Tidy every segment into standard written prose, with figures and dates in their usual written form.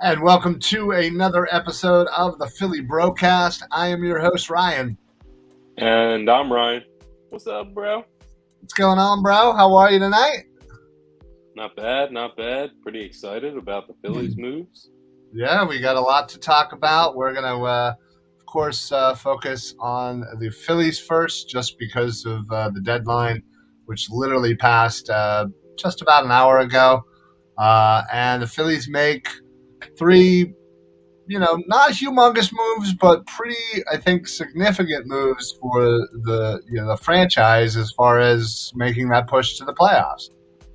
And welcome to another episode of the Philly BroCast. I am your host, Ryan. And I'm Ryan. What's up, bro? What's going on, bro? How are you tonight? Not bad, not bad. Pretty excited about the Phillies moves. Yeah, we got a lot to talk about. We're going to, of course, focus on the Phillies first, just because of the deadline, which literally passed just about an hour ago. And the Phillies make three, not humongous moves, but pretty, I think, significant moves for the franchise as far as making that push to the playoffs.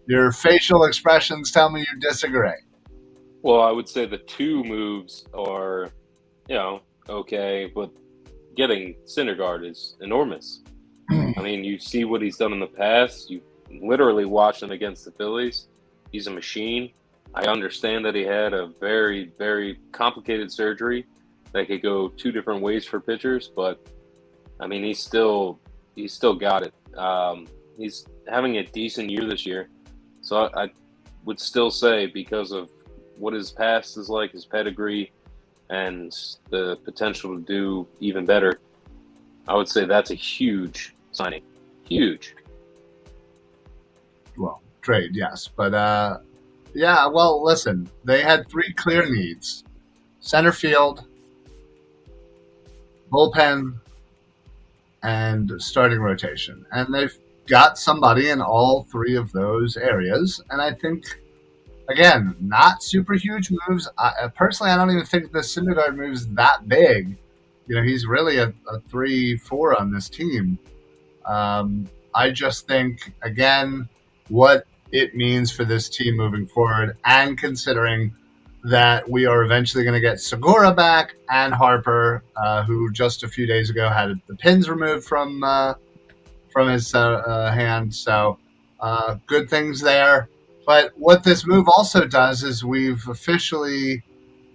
Your facial expressions tell me you disagree. Well, I would say the two moves are, okay, but getting Syndergaard is enormous. I mean, you see what he's done in the past. You literally watched him against the Phillies. He's a machine. I understand that he had a very, very complicated surgery that could go two different ways for pitchers, but I mean, he's still got it. He's having a decent year this year, so I would still say, because of what his past is like, his pedigree, and the potential to do even better, I would say that's a huge signing. Huge. Well, trade, yes, but yeah, well, listen, they had three clear needs: center field, bullpen, and starting rotation. And they've got somebody in all three of those areas. And I think, again, not super huge moves. Personally, I don't even think the Syndergaard move is that big. He's really a 3-4 on this team. I just think, again, what it means for this team moving forward, and considering that we are eventually going to get Segura back and Harper, who just a few days ago had the pins removed from his hand. So good things there. But what this move also does is we've officially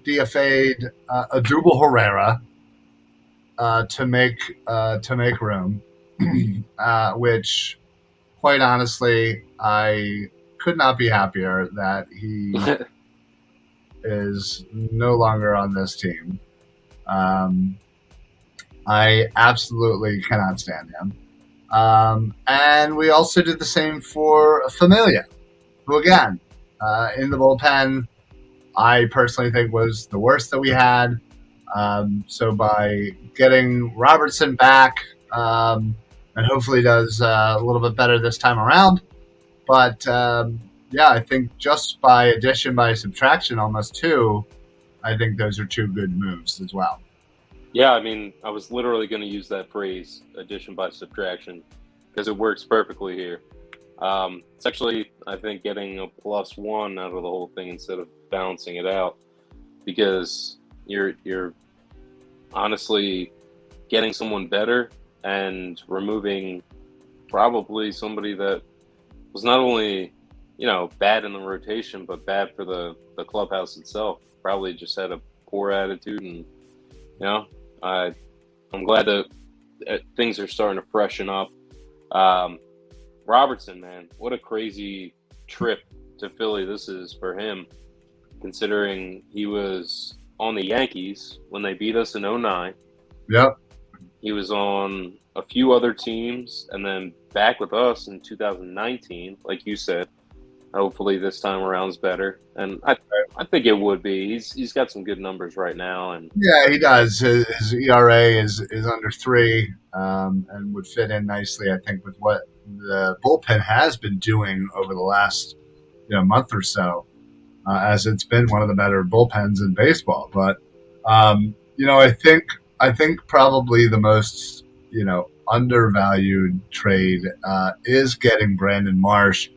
DFA'd Adubel Herrera to make room, which, quite honestly, I could not be happier that he is no longer on this team. I absolutely cannot stand him. And we also did the same for Familia, who, again, in the bullpen, I personally think was the worst that we had. So by getting Robertson back, and hopefully does a little bit better this time around. But, yeah, I think just by addition, by subtraction, almost two, I think those are two good moves as well. Yeah, I mean, I was literally going to use that phrase, addition by subtraction, because it works perfectly here. It's actually, I think, getting a +1 out of the whole thing instead of balancing it out, because you're honestly getting someone better and removing probably somebody that was not only, bad in the rotation, but bad for the clubhouse itself. Probably just had a poor attitude, and, I'm glad that things are starting to freshen up. Robertson, man, what a crazy trip to Philly this is for him, considering he was on the Yankees when they beat us in 2009. Yep. He was on a few other teams and then back with us in 2019, like you said. Hopefully this time around's better, and I think it would be. He's got some good numbers right now, and yeah, he does. His ERA is under 3, and would fit in nicely, I think, with what the bullpen has been doing over the last month or so, as it's been one of the better bullpens in baseball. But I think probably the most undervalued trade is getting Brandon Marsh,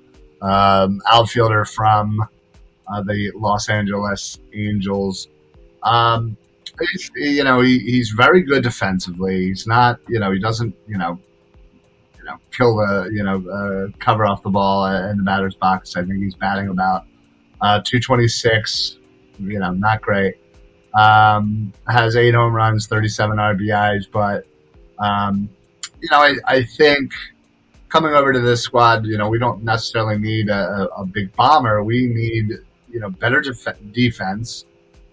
outfielder from the Los Angeles Angels. He's very good defensively. He's not, he doesn't, kill the, cover off the ball in the batter's box. I think he's batting about 226. Not great. Has 8 home runs, 37 RBIs, but I think coming over to this squad, we don't necessarily need a big bomber. We need, better defense.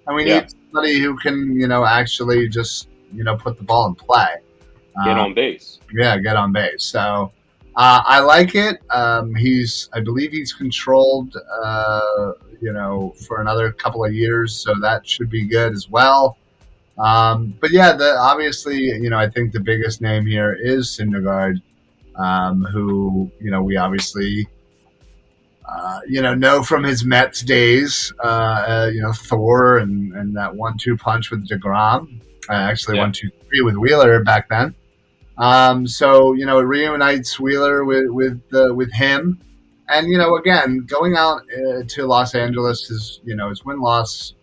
and we Yeah, need somebody who can, actually just, put the ball in play. get Uh, on base. yeah, get on base. So I like it. I believe he's controlled, for another couple of years, so that should be good as well. But yeah, obviously, I think the biggest name here is Syndergaard, who, we obviously, know from his Mets days, Thor and that 1-2 punch with DeGrom. Actually, Yeah, 1-2-3 with Wheeler back then. So it reunites Wheeler with him, and again, going out to Los Angeles is his win loss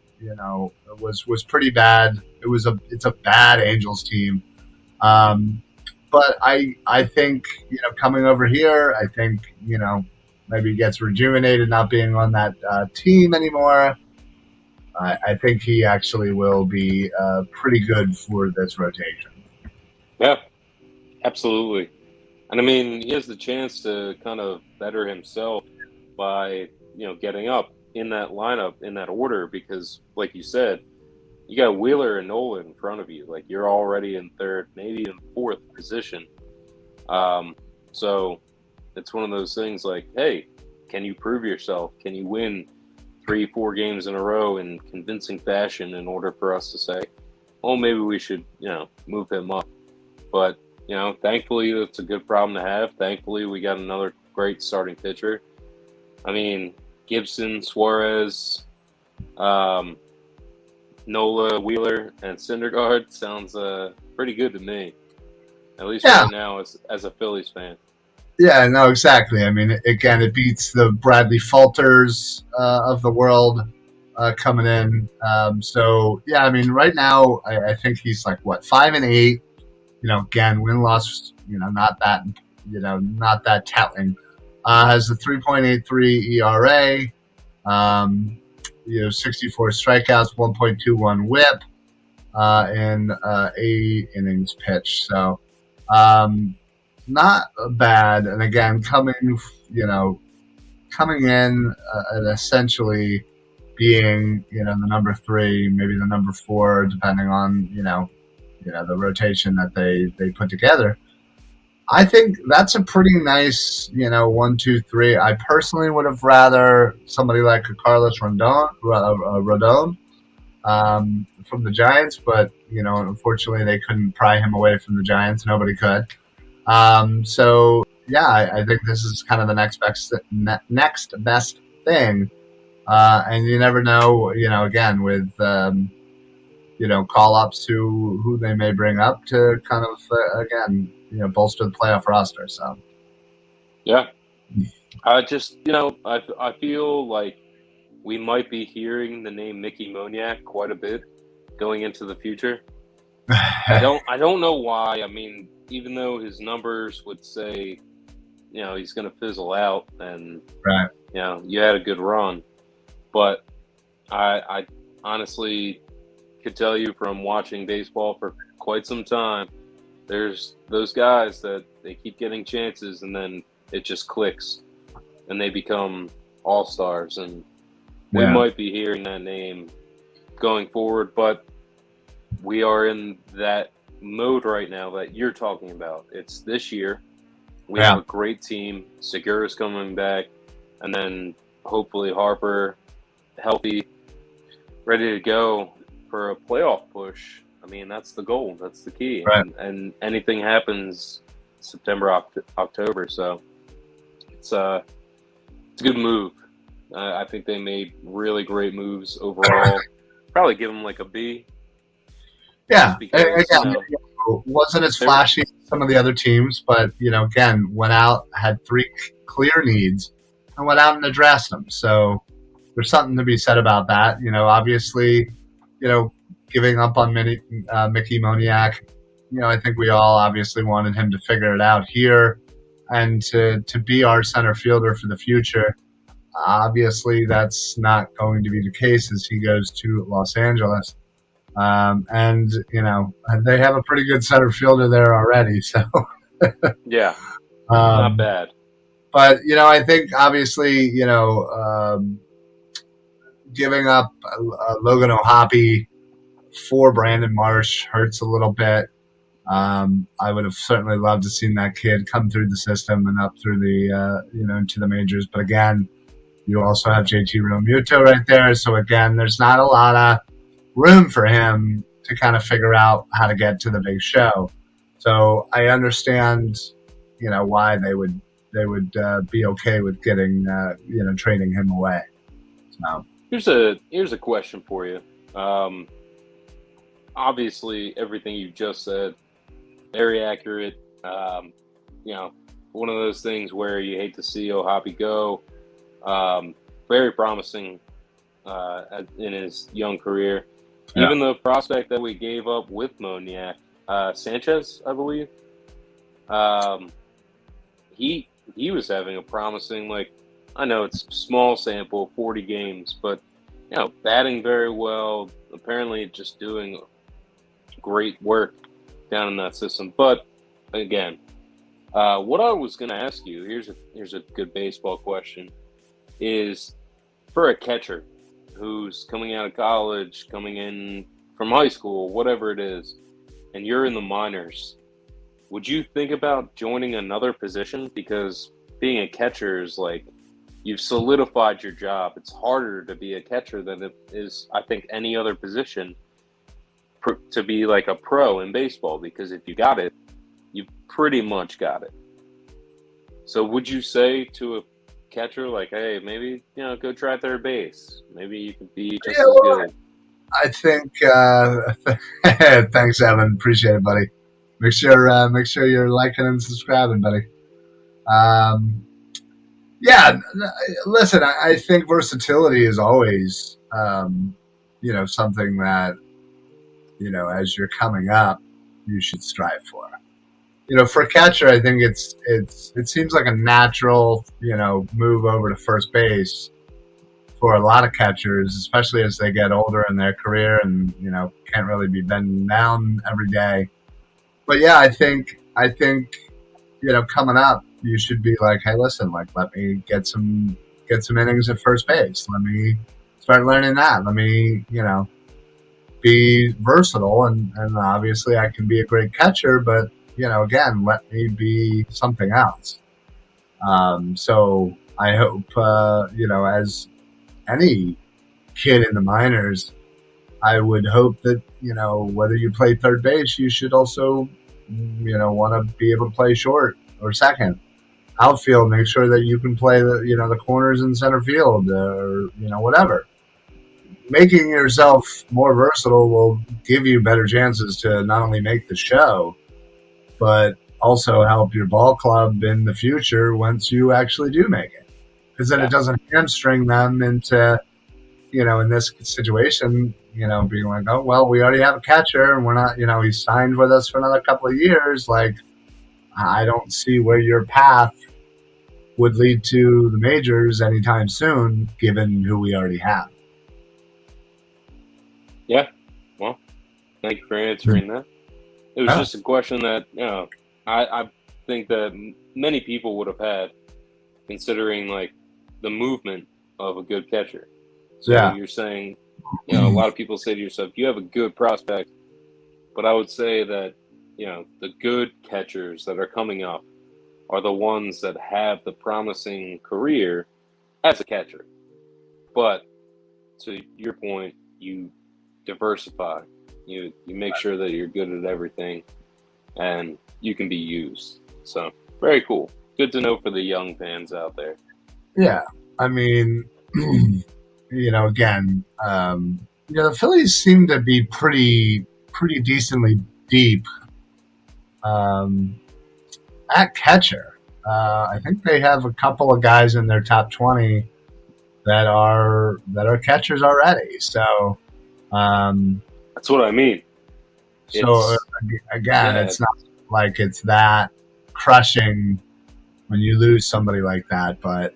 was pretty bad. It's a bad Angels team, um, but I think coming over here, I think maybe he gets rejuvenated not being on that team anymore. I think he actually will be pretty good for this rotation. yeah, absolutely. And I mean, he has the chance to kind of better himself by getting up in that lineup in that order because, like you said, you got Wheeler and Nola in front of you. Like you're already in third, maybe in fourth position. Um, so it's one of those things like, hey, can you prove yourself? Can you win 3-4 games in a row in convincing fashion in order for us to say, oh, maybe we should, move him up. But, thankfully it's a good problem to have. Thankfully we got another great starting pitcher. I mean, Gibson, Suarez, Nola, Wheeler, and Syndergaard sounds pretty good to me. At least Yeah, right now as a Phillies fan. yeah, no, exactly. I mean, again, it beats the Bradley Falters of the world coming in. So yeah, I mean, right now, I think he's like what 5-8. Again, win loss, not that telling. Has a 3.83 ERA. 64 strikeouts, 1.21 WHIP in 8 innings pitched. So not bad. And again, coming in and essentially being the number 3, maybe the number 4, depending on the rotation that they put together. I think that's a pretty nice 1-2-3. I personally would have rather somebody like a Carlos Rodon from the Giants, but unfortunately they couldn't pry him away from the Giants. Nobody could. So yeah, I think this is kind of the next best thing. And you never know, again with call ups who they may bring up to kind of again bolster the playoff roster. So Yeah. I just, I feel like we might be hearing the name Mickey Moniak quite a bit going into the future. I don't know why. I mean, even though his numbers would say, he's going to fizzle out and, right. you had a good run. But I honestly could tell you from watching baseball for quite some time, there's those guys that they keep getting chances and then it just clicks and they become all-stars. And we Yeah. might be hearing that name going forward, but we are in that mode right now that you're talking about. It's this year. We have a great team. Segura's coming back, and then hopefully Harper healthy, ready to go for a playoff push. I mean, that's the goal. That's the key. Right. And anything happens September, October. So it's a good move. I think they made really great moves overall. Probably give them like a B. Yeah, Because, again, wasn't as flashy as some of the other teams, but again, went out, had 3 clear needs, and went out and addressed them. So there's something to be said about that. Obviously, giving up on Mickey Moniak. I think we all obviously wanted him to figure it out here, and to be our center fielder for the future. Obviously, that's not going to be the case as he goes to Los Angeles. And they have a pretty good center fielder there already. So yeah, not bad. But I think obviously giving up Logan O'Hoppe for Brandon Marsh hurts a little bit. I would have certainly loved to have seen that kid come through the system and up through the into the majors. But again, you also have JT Realmuto right there. So again, there's not a lot of room for him to kind of figure out how to get to the big show. So I understand, why they would be okay with getting trading him away. So here's a question for you. Obviously, everything you just said, very accurate. One of those things where you hate to see O'Hoppe go. Very promising in his young career. Yeah. Even the prospect that we gave up with Moniak, Sanchez, I believe, he was having a promising, I know it's small sample, 40 games, but batting very well. Apparently, just doing great work down in that system. But again, what I was going to ask you, here's a good baseball question, is for a catcher who's coming out of college, coming in from high school, whatever it is, and you're in the minors, would you think about joining another position? Because being a catcher is you've solidified your job. It's harder to be a catcher than it is, I think, any other position to be a pro in baseball, because if you got it, you pretty much got it. So would you say to a catcher, hey, maybe, go try third base. Maybe you could be just as good. I think, thanks, Evan. Appreciate it, buddy. Make sure you're liking and subscribing, buddy. Listen, I think versatility is always, something that, as you're coming up, you should strive for. For a catcher, I think it seems like a natural, move over to first base for a lot of catchers, especially as they get older in their career and, can't really be bending down every day. But yeah, I think, coming up, you should be hey, listen, let me get some innings at first base. Let me start learning that. Let me, be versatile, and obviously I can be a great catcher, but again, let me be something else. So I hope, as any kid in the minors, I would hope that, whether you play third base, you should also, want to be able to play short or second. Outfield, make sure that you can play the corners in center field, or, whatever. Making yourself more versatile will give you better chances to not only make the show, but also help your ball club in the future once you actually do make it. Because then it doesn't hamstring them into, in this situation, being oh, well, we already have a catcher and we're not, he's signed with us for another couple of years. I don't see where your path would lead to the majors anytime soon, given who we already have. Yeah. Well, thank you for answering that. It was just a question that, I think that many people would have had, considering the movement of a good catcher. So you're saying, a lot of people say to yourself, you have a good prospect, but I would say that, the good catchers that are coming up are the ones that have the promising career as a catcher. But to your point, you diversify. You make sure that you're good at everything and you can be used. So very cool. Good to know for the young fans out there. Yeah. I mean, again, the Phillies seem to be pretty decently deep at catcher. I think they have a couple of guys in their top 20 that are catchers already. So that's what I mean. So again, it's not like it's that crushing when you lose somebody like that. But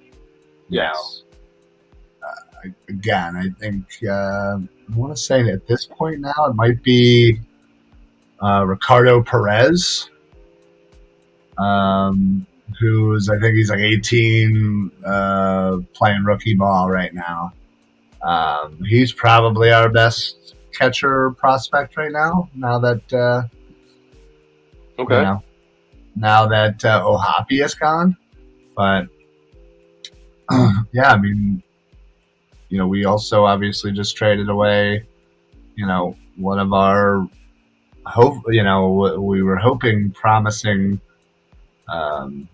again, I think I want to say that at this point now it might be Ricardo Perez, who's I think he's 18, playing rookie ball right now. He's probably our best catcher prospect right now. Now that Okay. Ohapi is gone, but yeah, I mean, we also obviously just traded away, one of our we were hoping promising, um,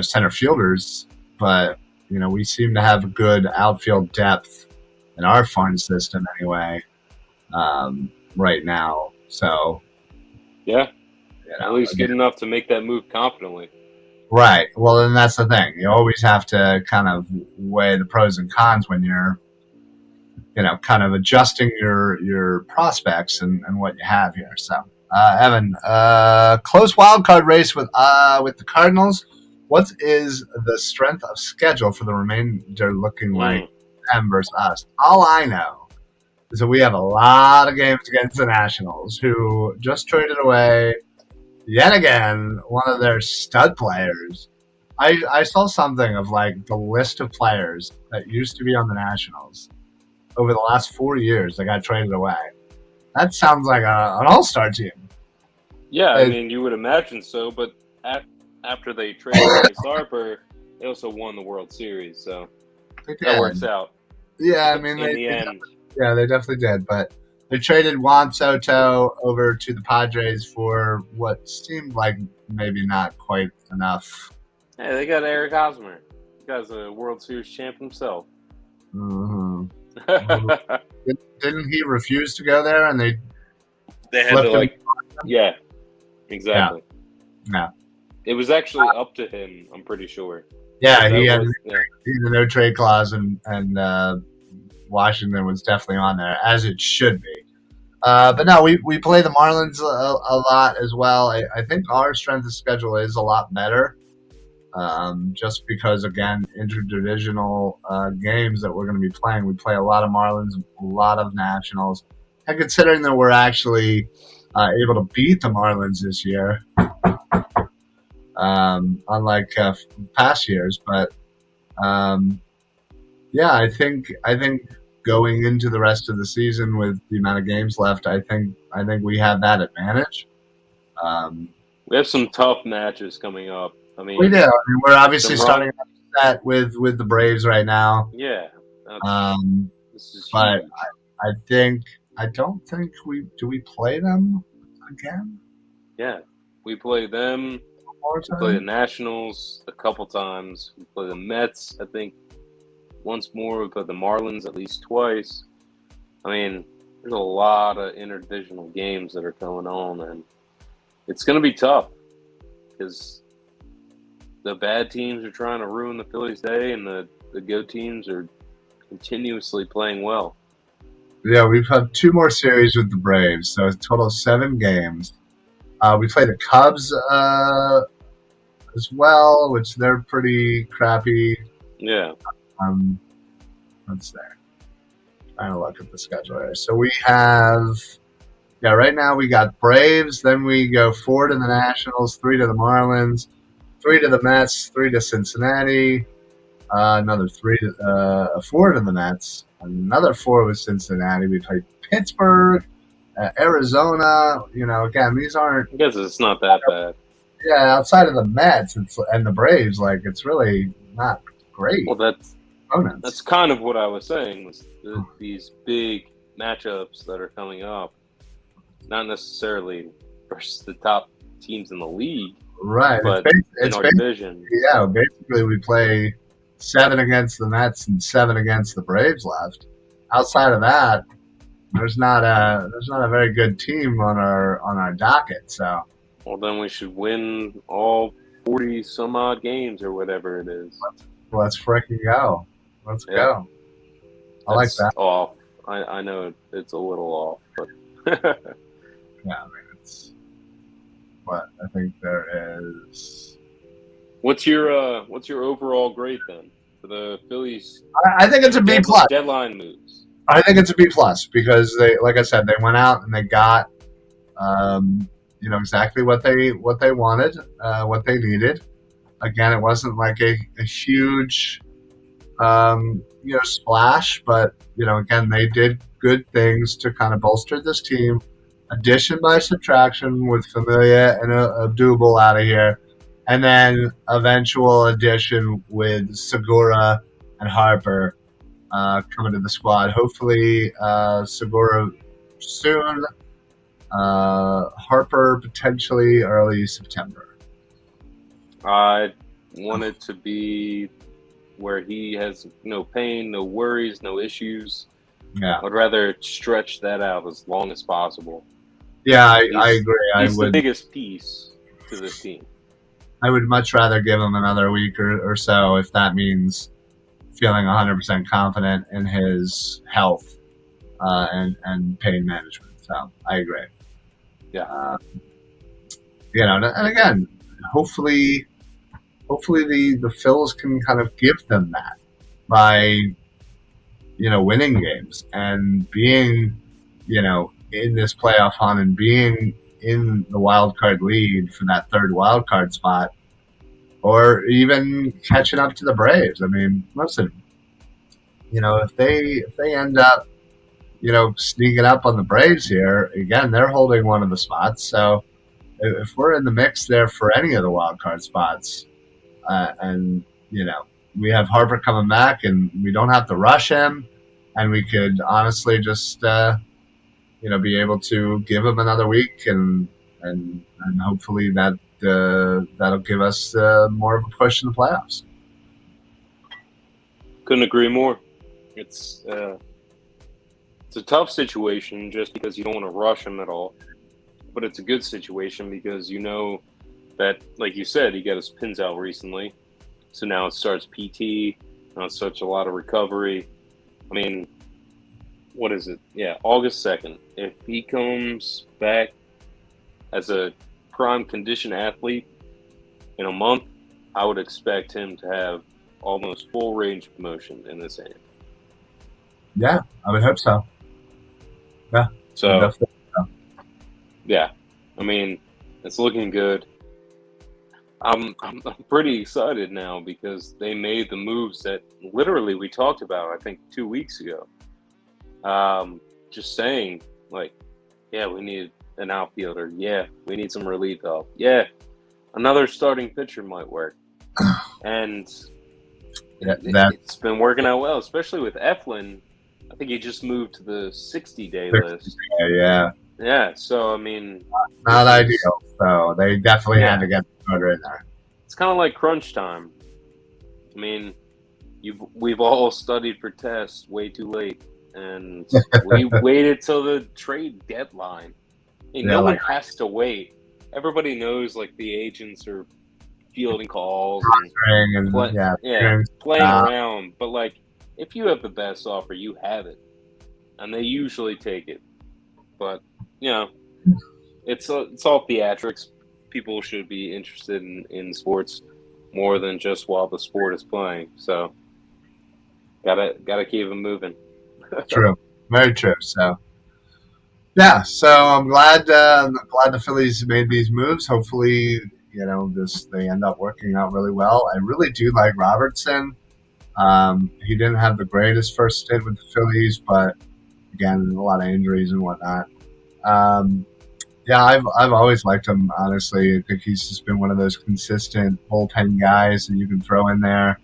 center fielders, but we seem to have good outfield depth in our farm system anyway, right now. So Yeah. At least good enough to make that move confidently. Right. Well, and that's the thing. You always have to kind of weigh the pros and cons when you're, kind of adjusting your prospects and what you have here. So, Evan, close wild card race with the Cardinals. What is the strength of schedule for the remainder looking like them versus us? All I know is that we have a lot of games against the Nationals, who just traded away yet again one of their stud players. I saw something of like the list of players that used to be on the Nationals over the last 4 years that got traded away. That sounds like an all-star team. Yeah, I mean, you would imagine so, but after they traded Reis Harper, they also won the World Series, so that works out. Yeah, I mean, in the end. They definitely did, but they traded Juan Soto over to the Padres for what seemed like maybe not quite enough. Hey, they got Eric Hosmer. The guy's a World Series champ himself. Mm-hmm. Didn't he refuse to go there, and they had to yeah, exactly. Yeah. It was actually up to him, I'm pretty sure. Yeah, he had a no trade clause, and Washington was definitely on there, as it should be. But no, we play the Marlins a lot as well. I think our strength of schedule is a lot better, just because, again, interdivisional games that we're going to be playing. We play a lot of Marlins, a lot of Nationals. And considering that we're actually able to beat the Marlins this year, unlike past years. But yeah, I think going into the rest of the season with the amount of games left, I think we have that advantage. We have some tough matches coming up. I mean, we do. I mean, we're obviously starting that with the Braves right now. Yeah. This is but I don't think we play them again. Yeah, we play them. We play the Nationals a couple times. We play the Mets, I think, once more. We play the Marlins at least twice. I mean, there's a lot of interdivisional games that are going on, and it's going to be tough because the bad teams are trying to ruin the Phillies' day, and the good teams are continuously playing well. Yeah, we've had 2 more series with the Braves, so a total of 7 games. We play the Cubs as well, which they're pretty crappy. Yeah. What's there? Trying to look at the schedule here. So we have, right now we got Braves, then we go 4 to the Nationals, 3 to the Marlins, 3 to the Mets, 3 to Cincinnati, another 4 to the Mets, another 4 with Cincinnati. We played Pittsburgh, Arizona. Again, these aren't. I guess it's not that bad. Yeah, outside of the Mets and the Braves, it's really not great. Well, that's kind of what I was saying. Was these big matchups that are coming up, not necessarily versus the top teams in the league, right? But in our division. Yeah, basically we play 7 against the Mets and 7 against the Braves left. Outside of that, there's not a very good team on our docket. So, well, then we should win all 40 some odd games or whatever it is. Let's freaking go. Let's go. I like that. Off. I know it's a little off, but yeah, I mean it's. But I think there is. What's your overall grade then for the Phillies? I think it's a B+. Deadline moves. I think it's a B+ because they, like I said, they went out and they got, exactly what they wanted, what they needed. Again, it wasn't like a huge splash, but again, they did good things to kind of bolster this team. Addition by subtraction with Familia and Abdul out of here, and then eventual addition with Segura and Harper coming to the squad. Hopefully, Segura soon. Harper potentially early September. I want it to be where he has no pain, no worries, no issues. Yeah. I'd rather stretch that out as long as possible. Yeah, I agree. He's the biggest piece to this team. I would much rather give him another week or so if that means feeling 100% confident in his health and pain management. So I agree. Yeah. And again, hopefully the Phils can kind of give them that by winning games and being in this playoff hunt and being in the wild card lead for that third wild card spot, or even catching up to the Braves. I mean, listen, if they end up sneaking up on the Braves here again, they're holding one of the spots. So if we're in the mix there for any of the wild card spots, and we have Harper coming back, and we don't have to rush him, and we could honestly just be able to give him another week, and hopefully that'll give us more of a push in the playoffs. Couldn't agree more. It's a tough situation just because you don't want to rush him at all, but it's a good situation because that, like you said, he got his pins out recently, so now it starts PT. Now it starts a lot of recovery. I mean, what is it? Yeah, August 2nd. If he comes back as a prime condition athlete in a month, I would expect him to have almost full range of motion in this hand. Yeah, I would hope so. Yeah. So, yeah, I mean, it's looking good. I'm pretty excited now because they made the moves that literally we talked about, I think, 2 weeks ago. Just saying, like, yeah, we need an outfielder. Yeah, we need some relief help. Yeah, another starting pitcher might work. And it's been working out well, especially with Eflin. I think he just moved to the 60-day list. Yeah. Yeah, so, I mean... Not ideal, so they definitely had to get the motor in there. It's kind of like crunch time. I mean, we've all studied for tests way too late, and we waited till the trade deadline. No one has to wait. Everybody knows, like, the agents are fielding calls and playing around. But, like, if you have the best offer, you have it. And they usually take it. But, it's all theatrics. People should be interested in sports more than just while the sport is playing. So, gotta keep them moving. True. Very true. So, yeah. So I'm glad the Phillies made these moves. Hopefully, they end up working out really well. I really do like Robertson. He didn't have the greatest first stint with the Phillies, but again, a lot of injuries and whatnot. I've always liked him. Honestly, I think he's just been one of those consistent bullpen guys that you can throw in there.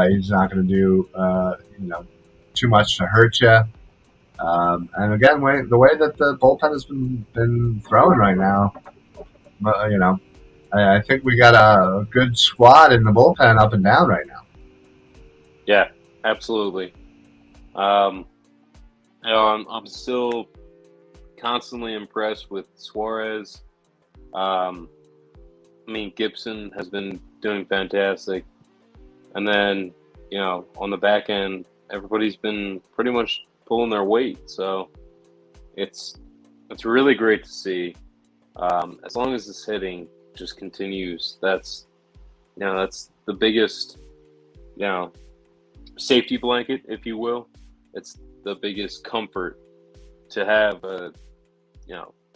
He's not going to do too much to hurt you. And again, the way that the bullpen has been throwing right now, I think we got a good squad in the bullpen up and down right now. Yeah, absolutely. I'm still constantly impressed with Suarez. Gibson has been doing fantastic. And then, on the back end, everybody's been pretty much pulling their weight. So it's really great to see. As long as this hitting just continues, that's the biggest, safety blanket, if you will. It's the biggest comfort to have a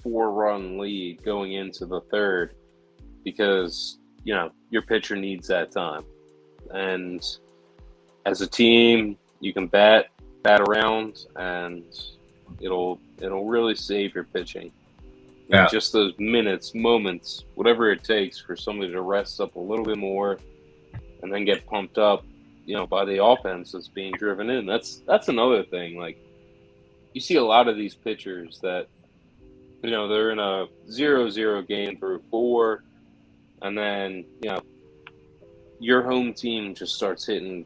4-run lead going into the third, because your pitcher needs that time. And as a team, you can bat around, and it'll really save your pitching. Yeah. Just those minutes, moments, whatever it takes for somebody to rest up a little bit more and then get pumped up, by the offense that's being driven in. That's another thing. Like, you see a lot of these pitchers that, they're in a 0-0 game through 4, and then, your home team just starts hitting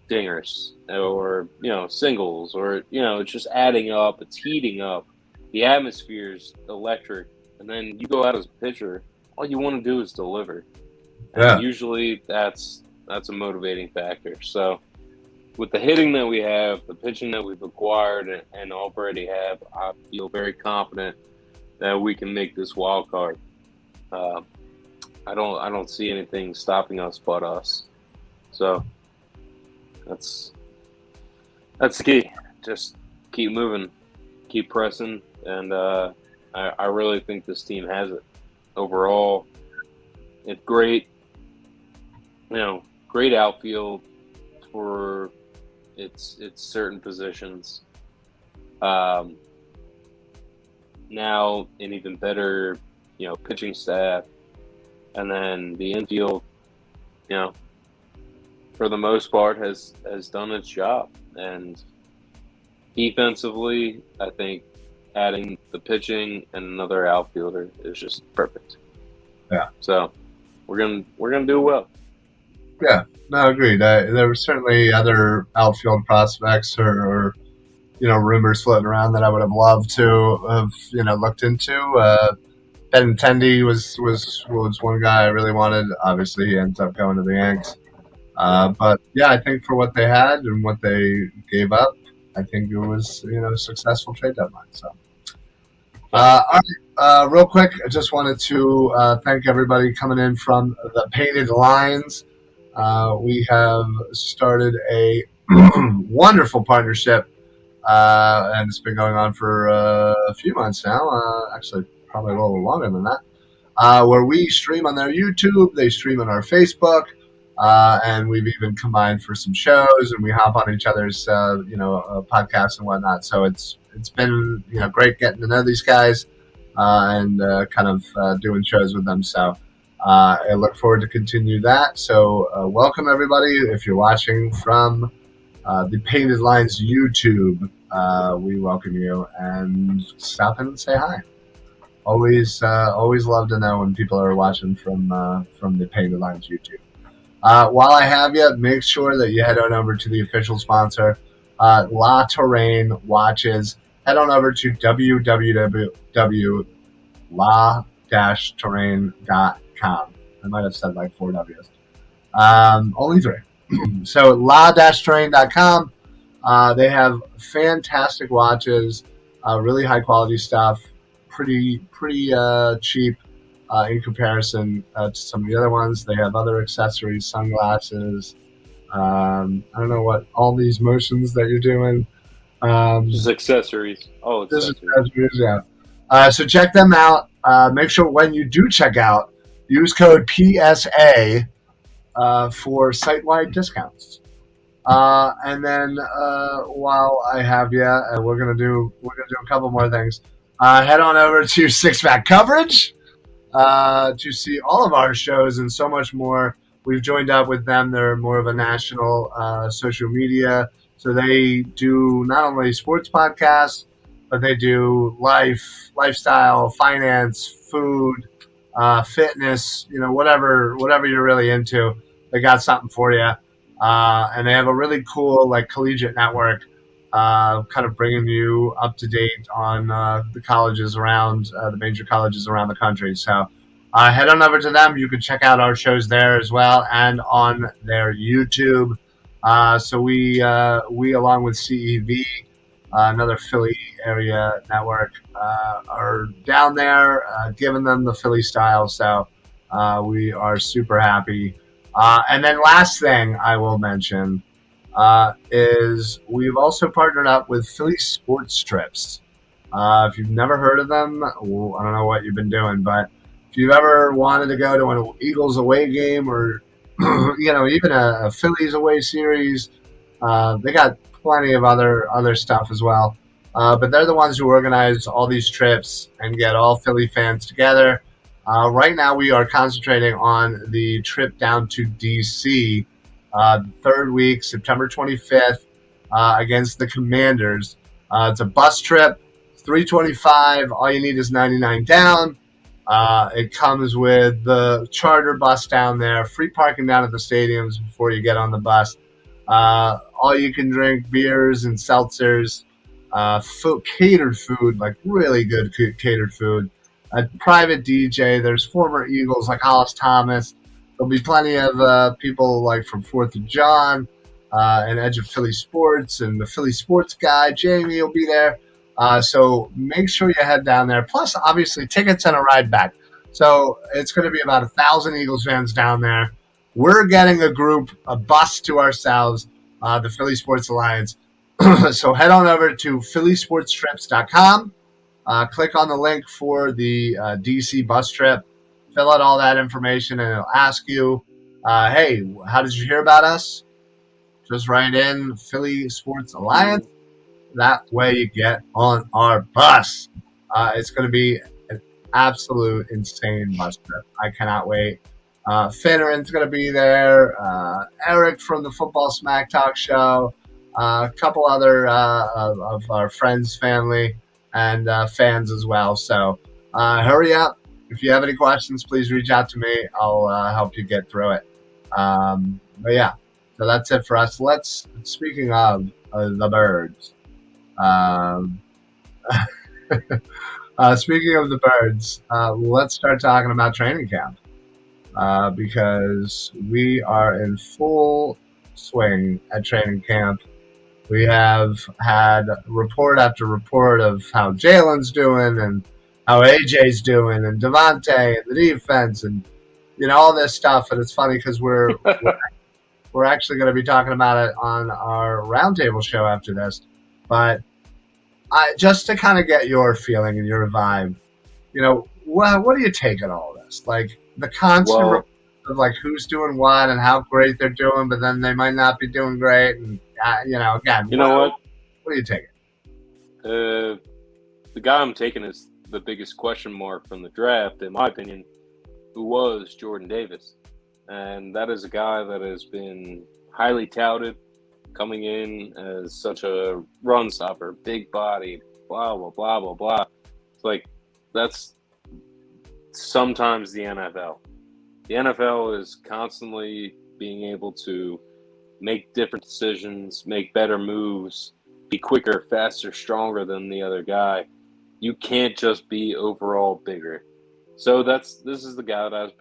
dingers or, singles, or, it's just adding up. It's heating up. The atmosphere's electric. And then you go out as a pitcher, all you want to do is deliver. And usually that's a motivating factor. So with the hitting that we have, the pitching that we've acquired and already have, I feel very confident that we can make this wild card. I don't see anything stopping us but us. So that's the key. Just keep moving, keep pressing, and I really think this team has it. Overall, it's great. Great outfield for its certain positions. Now an even better, pitching staff, and then the infield, for the most part has done its job. And defensively, I think adding the pitching and another outfielder is just perfect. Yeah. So we're gonna do well. Yeah, no, agreed. There were certainly other outfield prospects or rumors floating around that I would have loved to have looked into. Benintendi was one guy I really wanted. Obviously, he ends up going to the Yanks. But yeah, I think for what they had and what they gave up, I think it was a successful trade deadline. So, all right, real quick, I just wanted to thank everybody coming in from the Painted Lines. We have started a wonderful partnership, and it's been going on for a few months now. Actually, probably a little longer than that. Where we stream on their YouTube, they stream on our Facebook. And we've even combined for some shows, and we hop on each other's, podcasts and whatnot. So it's been, great getting to know these guys, and kind of doing shows with them. So I look forward to continue that. So welcome everybody. If you're watching from the Painted Lines YouTube, we welcome you, and stop in and say hi. Always love to know when people are watching from the Painted Lines YouTube. While I have you, make sure that you head on over to the official sponsor, La Terrain Watches. Head on over to www.la-terrain.com. I might have said like 4 W's. Only 3. So la-terrain.com. They have fantastic watches, really high quality stuff, pretty cheap. In comparison to some of the other ones. They have other accessories, sunglasses. I don't know what all these motions that you're doing. Just accessories. Oh, accessories. Yeah. So check them out. Make sure when you do check out, use code PSA for site-wide discounts. And then while I have you, we're gonna do a couple more things. Head on over to Six Pack Coverage. To see all of our shows and so much more. We've joined up with them. They're more of a national social media. So they do not only sports podcasts, but they do lifestyle, finance, food, fitness, whatever you're really into. They got something for you. And they have a really cool collegiate network, kind of bringing you up to date on the colleges around the major colleges around the country. So head on over to them. You can check out our shows there as well and on their YouTube. So we along with CEV, another Philly area network, are down there giving them the Philly style. So we are super happy. And then last thing I will mention is we've also partnered up with Philly Sports Strips. If you've never heard of them, well, I don't know what you've been doing, but if you've ever wanted to go to an Eagles away game or Even a Phillies away series. They got plenty of other stuff as well. But they're the ones who organize all these trips and get all Philly fans together. Right now, we are concentrating on the trip down to DC, third week, September 25th, against the Commanders. It's a bus trip, 325. All you need is 99 down. It comes with the charter bus down there, free parking down at the stadiums before you get on the bus. All you can drink beers and seltzers, catered food, like really good catered food. A private DJ. There's former Eagles like Hollis Thomas. There'll be plenty of people like from 4th of John and Edge of Philly Sports, and the Philly Sports guy, Jamie, will be there. So make sure you head down there. Plus, obviously, tickets and a ride back. So it's going to be about 1,000 Eagles fans down there. We're getting a bus to ourselves, the Philly Sports Alliance. So head on over to phillysportstrips.com. Click on the link for the DC bus trip. Fill out all that information, and it'll ask you, hey, how did you hear about us? Just write in Philly Sports Alliance. That way you get on our bus. It's going to be an absolute insane bus trip. I cannot wait. Fineran's going to be there. Eric from the Football Smack Talk Show. A couple other of our friends, family, and fans as well. So hurry up. If you have any questions, please reach out to me. I'll help you get through it. But yeah, so that's it for us. Speaking of the birds. Speaking of the birds, let's start talking about training camp because we are in full swing at training camp. We have had report after report of how Jalen's doing and how AJ's doing and Devontae and the defense and all this stuff. And it's funny because we're actually going to be talking about it on our roundtable show after this. But just to kind of get your feeling and your vibe, what do you take in all this? Like the constant report of like who's doing what and how great they're doing, but then they might not be doing great. And again, what? What do you take? The guy I'm taking is the biggest question mark from the draft, in my opinion, who was Jordan Davis, and that is a guy that has been highly touted, coming in as such a run stopper, big body, blah, blah, blah, blah, blah. It's like, that's sometimes the NFL. The NFL is constantly being able to make different decisions, make better moves, be quicker, faster, stronger than the other guy. You can't just be overall bigger. So this is the guy that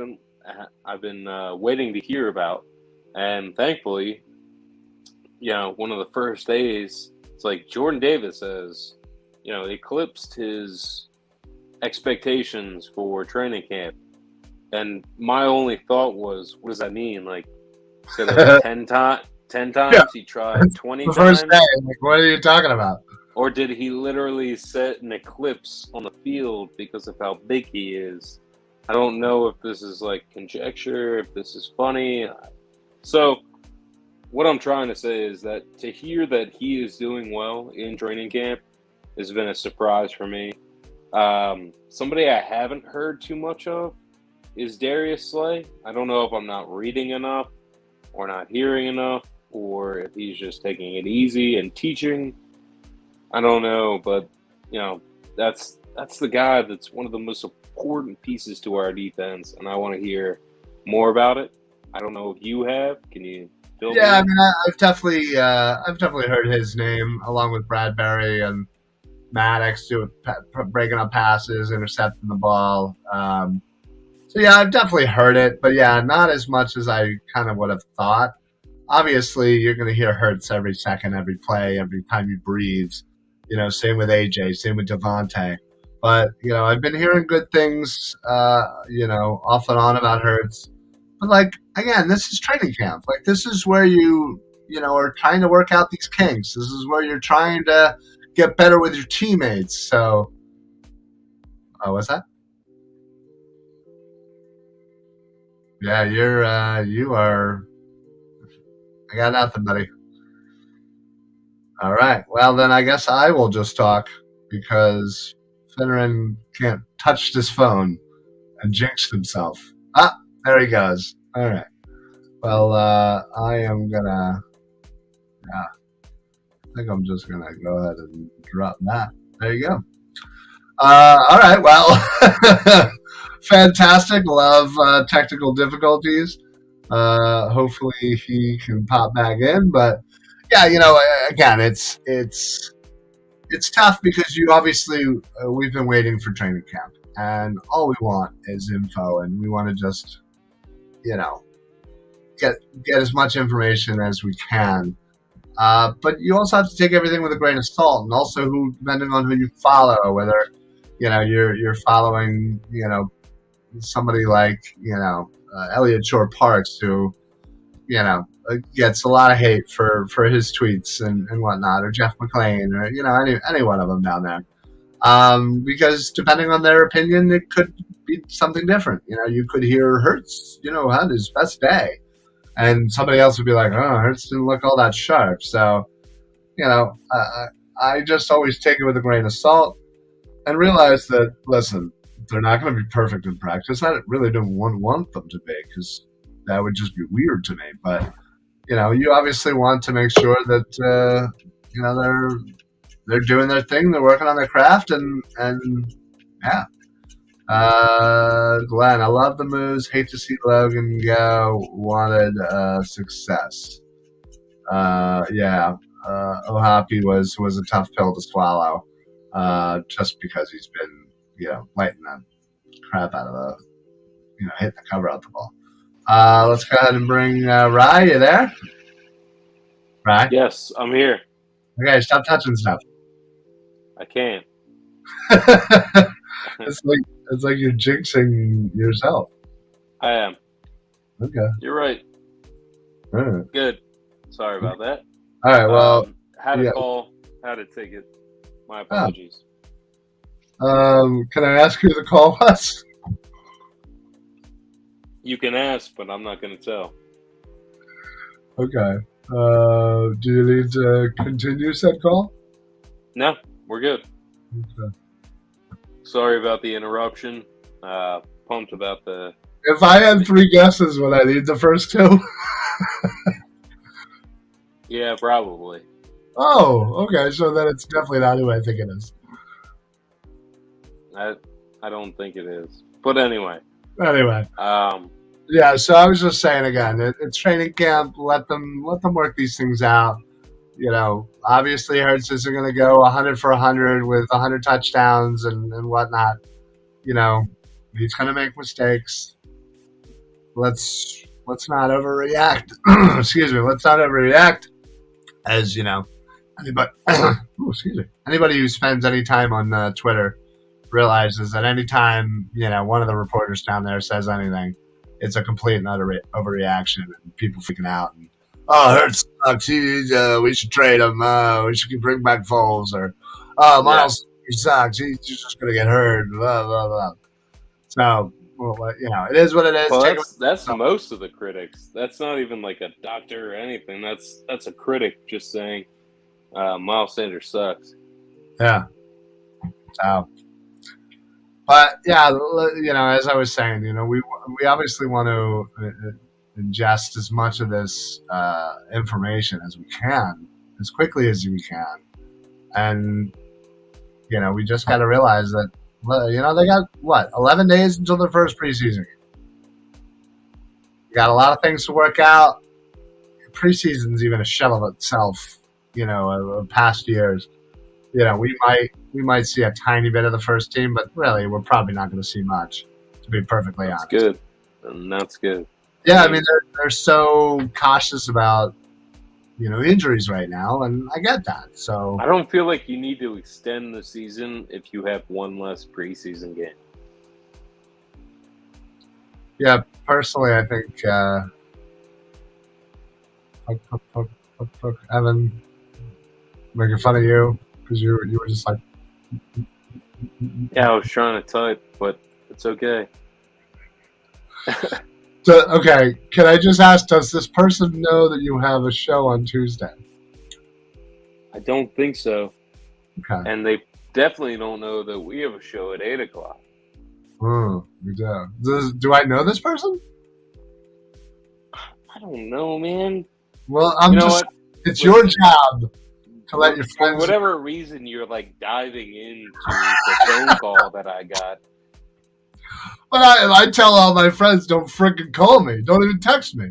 I've been waiting to hear about, and thankfully, one of the first days, it's like Jordan Davis has, eclipsed his expectations for training camp. And my only thought was, what does that mean? Like, instead of 10 times, Yeah. he tried 20 The times? first day, like, what are you talking about? Or did he literally set an eclipse on the field because of how big he is? I don't know if this is like conjecture, if this is funny. So what I'm trying to say is that to hear that he is doing well in training camp has been a surprise for me. Somebody I haven't heard too much of is Darius Slay. I don't know if I'm not reading enough or not hearing enough, or if he's just taking it easy and teaching. I don't know, but that's the guy that's one of the most important pieces to our defense, and I want to hear more about it. I don't know if you have. Can you fill me in? Yeah, I mean, I've definitely heard his name along with Bradbury and Maddox breaking up passes, intercepting the ball. So yeah, I've definitely heard it, but yeah, not as much as I kind of would have thought. Obviously, you're going to hear Hurts every second, every play, every time he breathes. Same with AJ, same with Devontae. But I've been hearing good things, off and on about Hurts. But like again, this is training camp. Like this is where you are trying to work out these kinks. This is where you're trying to get better with your teammates. So, what's that? Yeah, you are. I got nothing, buddy. All right. Well, then I guess I will just talk because Fineran can't touch his phone and jinxed himself. Ah, there he goes. All right. Well, I am gonna. Yeah, I think I'm just gonna go ahead and drop that. There you go. All right. Well, fantastic. Love technical difficulties. Hopefully he can pop back in, but yeah, again, it's tough because you obviously we've been waiting for training camp, and all we want is info, and we want to just you know get as much information as we can. But you also have to take everything with a grain of salt, and also depending on who you follow, whether you're following somebody like Elliot Shore Parks, who gets a lot of hate for his tweets and whatnot, or Jeff McClain, or any one of them down there. Because depending on their opinion, it could be something different. You could hear Hurts, had his best day, and somebody else would be like, "Oh, Hurts didn't look all that sharp." So, I just always take it with a grain of salt and realize that, listen, they're not going to be perfect in practice. I really don't want them to be, because that would just be weird to me. But you obviously want to make sure that they're doing their thing, they're working on their craft, and yeah. Glenn, I love the moves. Hate to see Logan go. Wanted success. Yeah. Ohapi was a tough pill to swallow, just because he's been lighting the crap out of hitting the cover out the ball. Let's go ahead and bring Rye. You there? Rye? Yes, I'm here. Okay, stop touching stuff. I can't. It's like you're jinxing yourself. I am. Okay. You're right. All right. Good. Sorry about that. All right. Well, had a call. Had to take it. My apologies. Can I ask who the call was? You can ask, but I'm not going to tell. Okay. Do you need to continue said call? No, we're good. Okay. Sorry about the interruption. Pumped about the... If I had 3 guesses, would I need the first 2? Yeah, probably. Oh, okay. So then it's definitely not who I think it is. I don't think it is. But anyway. Yeah, so I was just saying again, it's training camp. Let them work these things out. Obviously Hurts isn't going to go 100 for 100 with 100 touchdowns and whatnot. He's going to make mistakes. Let's not overreact. Excuse me. Let's not overreact. As anybody, excuse me. Anybody who spends any time on Twitter realizes that any time one of the reporters down there says anything, it's a complete and utter overreaction, and people freaking out. And, Hurts sucks. We should trade him. We should bring back Foles. Or, Miles sucks. He's just going to get hurt. Blah, blah, blah. So, it is what it is. Well, that's most of the critics. That's not even like a doctor or anything. That's a critic just saying Miles Sanders sucks. Yeah. So, but yeah, as I was saying, we obviously want to ingest as much of this information as we can, as quickly as we can, and we just got to realize that they got 11 days until their first preseason. You got a lot of things to work out. Preseason's even a shell of itself, of past years. We might see a tiny bit of the first team, but really, we're probably not going to see much, to be perfectly honest. Good. And that's good. Yeah, I mean, they're so cautious about, injuries right now, and I get that. So I don't feel like you need to extend the season if you have one less preseason game. Yeah, personally, I think Evan, making fun of you because you were just like. Yeah, I was trying to type, but it's okay. Okay, can I just ask, does this person know that you have a show on Tuesday? I don't think so. Okay. And they definitely don't know that we have a show at 8 o'clock. We do. Do I know this person? I don't know, man. Well, You know what? it's your job to let your For friends. whatever reason, you're like diving into the phone call that I got. But I tell all my friends, don't freaking call me. Don't even text me.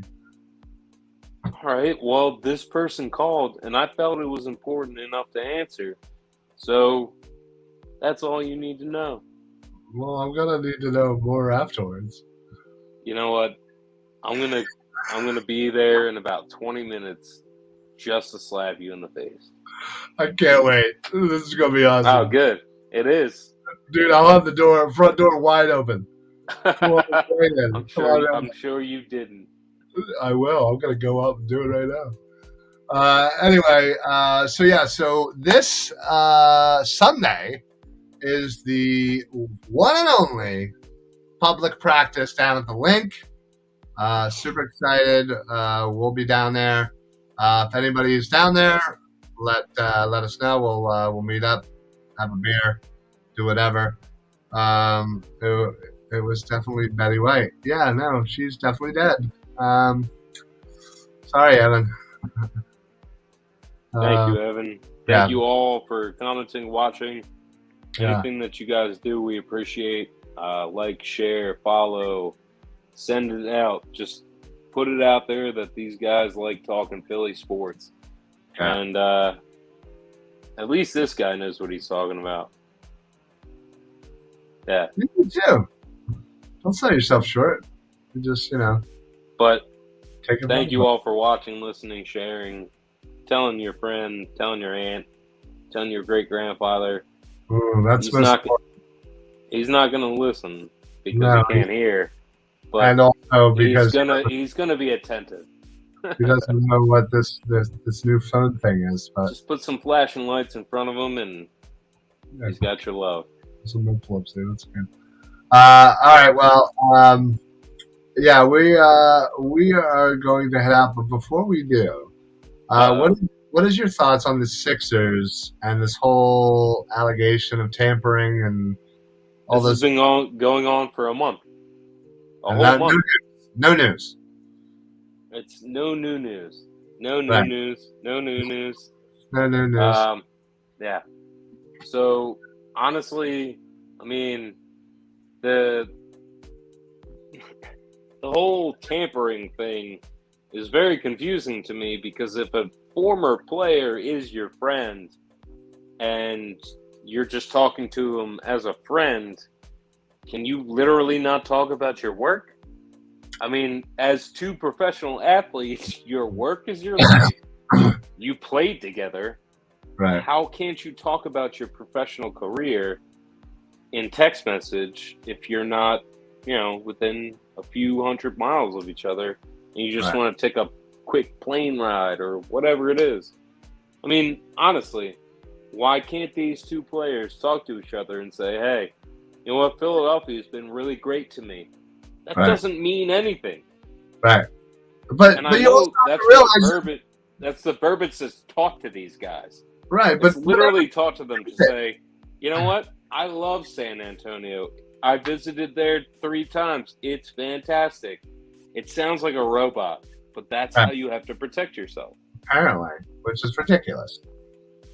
All right. Well, this person called, and I felt it was important enough to answer. So that's all you need to know. Well, I'm gonna need to know more afterwards. You know what? I'm gonna be there in about 20 minutes just to slap you in the face. I can't wait. This is gonna be awesome. Oh, good. It is. Dude, I'll have the front door wide open. Come on, right in. I'm sure you didn't. I will. I'm gonna go up and do it right now. Anyway, so this Sunday is the one and only public practice down at the Link. Super excited. We'll be down there. If anybody's down there, let us know. We'll meet up, have a beer, do whatever. It was definitely Betty White. Yeah, no, she's definitely dead. Sorry, Evan. Thank you, Evan. Thank you all for commenting, watching. Anything that you guys do, we appreciate. Like, share, follow, send it out. Just put it out there that these guys like talking Philly sports. Yeah. And at least this guy knows what he's talking about. Yeah. You too. Don't sell yourself short. You just, But thank you all for watching, listening, sharing, telling your friend, telling your aunt, telling your great-grandfather. Ooh, that's he's not going to listen because he can't hear. But and also because he's gonna be attentive. He doesn't know what this new phone thing is. But just put some flashing lights in front of him, and he's got your love. Some epilepsy. That's good. All right. Well, yeah, we are going to head out, but before we do, what is your thoughts on the Sixers and this whole allegation of tampering and all this? This has been going on for a month. A whole month. No news. It's no new news. No new news. No new news. No new news. Yeah. So honestly, I mean, the whole tampering thing is very confusing to me, because if a former player is your friend and you're just talking to him as a friend, can you literally not talk about your work? I mean, as two professional athletes, your work is your life. You played together. Right. How can't you talk about your professional career in text message if you're not, within a few 100 miles of each other, and you just want to take a quick plane ride or whatever it is? I mean, honestly, why can't these two players talk to each other and say, hey, you know what, Philadelphia's been really great to me? That doesn't mean anything. Right. But I know that's the verbiage that's taught to these guys. Right. It's literally taught to them to say, you know what, I love San Antonio. I visited there 3 times. It's fantastic. It sounds like a robot, but that's how you have to protect yourself. Apparently, which is ridiculous.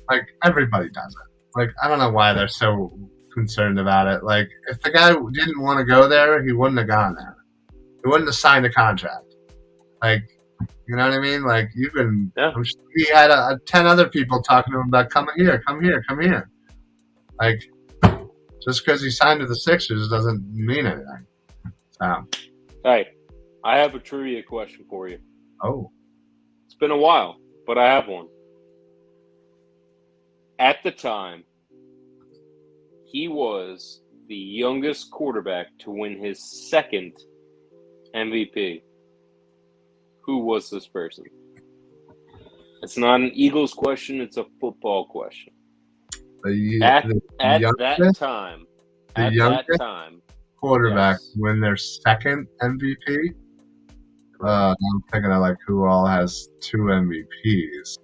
Like, everybody does it. Like, I don't know why they're so concerned about it. Like, if the guy didn't want to go there, he wouldn't have gone there. He wouldn't have signed a contract. Like, you know what I mean? Like, I'm sure he had 10 other people talking to him about come here. Like, just because he signed to the Sixers doesn't mean anything. So. Hey, I have a trivia question for you. Oh. It's been a while, but I have one. At the time, he was the youngest quarterback to win his second MVP. Who was this person? It's not an Eagles question, it's a football question. At that time, quarterback win their second MVP? I'm thinking of like who all has 2 MVPs.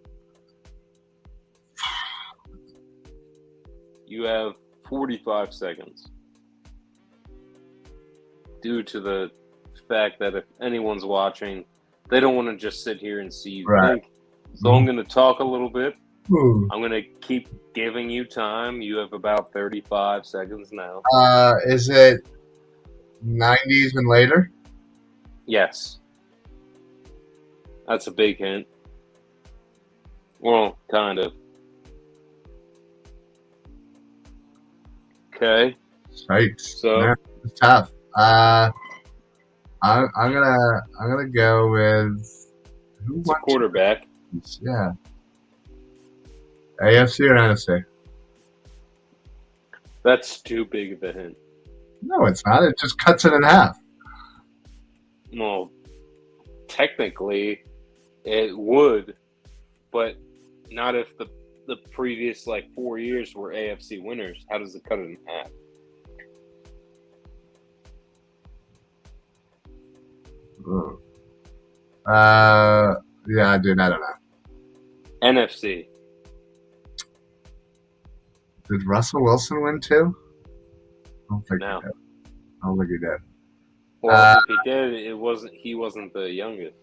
You have 45 seconds. Due to the fact that if anyone's watching, they don't want to just sit here and see you Right. think. So I'm going to talk a little bit. Ooh. I'm going to keep giving you time. You have about 35 seconds now. Is it 90s and later? Yes. That's a big hint. Well, kind of. Okay. Right. So Man, it's tough. I'm gonna go with who it's a won quarterback. championships? Yeah. AFC or NFC? That's too big of a hint. No, it's not. It just cuts it in half. Well, technically, it would, but not if the previous 4 years were AFC winners. How does it cut it in half? Ooh. Yeah, dude, I don't know. NFC. Did Russell Wilson win too? I don't think No. he did. I don't think he did. Well, if he did, he wasn't the youngest.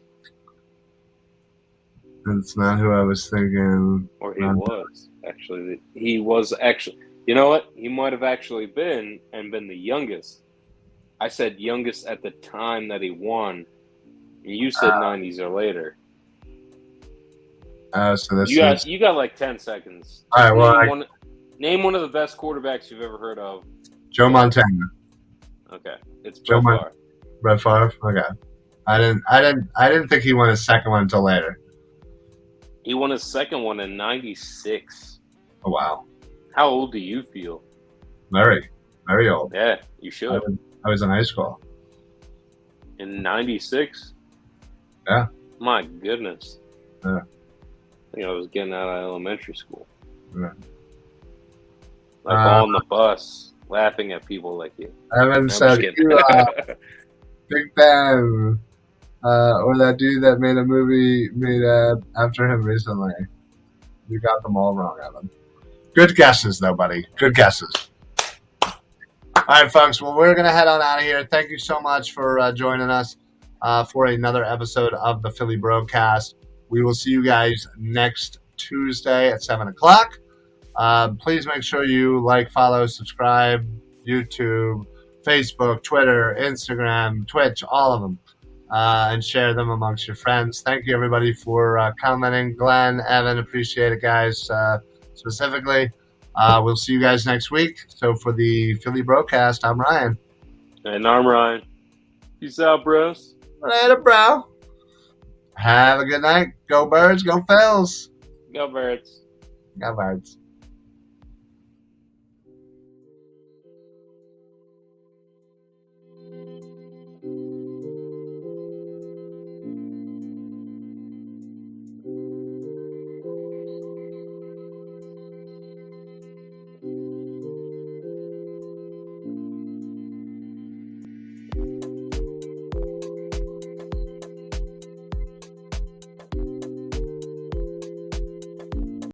That's not who I was thinking. Or he was. Actually. He was actually. You know what? He might have actually been the youngest. I said youngest at the time that he won. And you said 90s or later. So this You got 10 seconds. All right, well, name one of the best quarterbacks you've ever heard of. Joe Montana. Okay, it's Brett Favre. Brett Favre. Okay, I didn't think he won his second one until later. He won his second one in '96. Oh wow! How old do you feel? Very, very old. Yeah, you should. I was in high school. In '96. Yeah. My goodness. Yeah. I think I was getting out of elementary school. Yeah. On the bus, laughing at people like you. Evan said, Big Ben, or that dude that made a movie made after him recently. You got them all wrong, Evan. Good guesses, though, buddy. Good guesses. All right, folks. Well, we're going to head on out of here. Thank you so much for joining us for another episode of the Philly BroCast. We will see you guys next Tuesday at 7 o'clock. Please make sure you like, follow, subscribe, YouTube, Facebook, Twitter, Instagram, Twitch, all of them, and share them amongst your friends. Thank you, everybody, for commenting. Glenn, Evan, appreciate it, guys, specifically. We'll see you guys next week. So for the Philly BroCast, I'm Ryan. And I'm Ryan. Peace out, bros. Later, bro. Have a good night. Go Birds, go Phils. Go Birds. Go Birds.